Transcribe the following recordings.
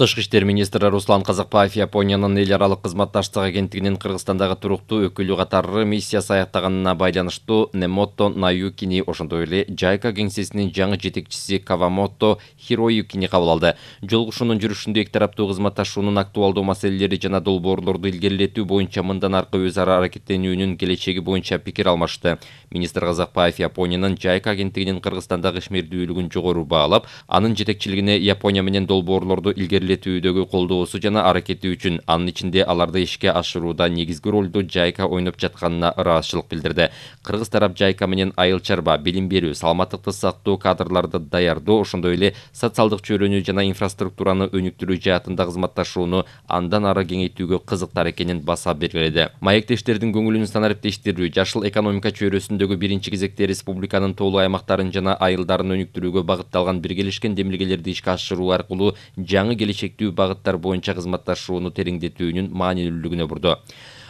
Тышкы иштер министри Руслан Казакбаев Япониянын эл аралык кызматташтык агенттигинин Кыргызстандагы туруктуу өкүлү катары миссиясы аяктаганына байланыштуу Немото Наюкини, ошондой эле JICA кеңсесинин жаңы жетекчиси Кавамото Хироюкини кабыл алды. Жолугушуунун жүрүшүндө эки тараптуу кызматташуунун актуалдуу маселелери жана долбоорлорду илгерилетүү боюнча мындан аркы өз ара аракеттенүүнүн келечеги боюнча пикир алмашты. Министр Казакбаев Япониянын JICA агенттигинин Кыргызстандагы ишмердүүлүгүн жогору баалап, анын жетекчилигине Япония менен долбоорлорду илгерилетүүдөгү колдоосу жана аракети үчүн, анын ичинде аларды ишке ашырууда негизги ролду JICA ойноп жатканына ыраазычылык билдирди. Кыргыз тарап JICA менен айыл чарба, билим берүү, саламаттыкты сактоо, кадрларды даярдоо, ошондой эле социалдык чөйрөнү жана инфраструктураны өнүктүрүү жаатында кызматташууну андан ары кеңейтүүгө кызыктар экенин баса белгиледи. Маектештердин көңүлүн санариптештирүү, жашыл экономика чөйрөсүндөгү биринчи кезекте республиканын тоолуу аймактарын жана айылдарын өнүктүрүүгө багытталган биргелешкен демилгелерди ишке ашыруу аркылуу жаңы келечектүү багыттар боюнча кызматташууну тереңдетүүнүн маанилүүлүгүнө бурду.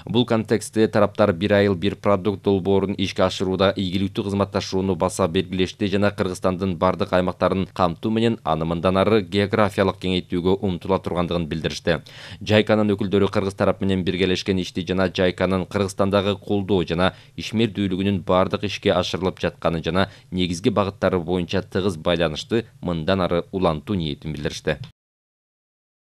Бул контекстте тараптар бир айыл бир продукт долбоорун ишке ашырууда ийгиликтүү кызматташууну баса белгилешти жана Кыргызстандын бардык аймактарын камтуу менен аны мындан ары географиялык кеңейтүүгө умтула тургандыгын билдиришти. JICAнын өкүлдөрү кыргыз тарап менен биргелешкен ишти жана JICAнын Кыргызстандагы колдоо жана ишмердүүлүгүнүн бардык ишке ашырылып жатканы жана негизги багыттары боюнча тыгыз байланышты мындан ары улантуу ниетин билдиришти.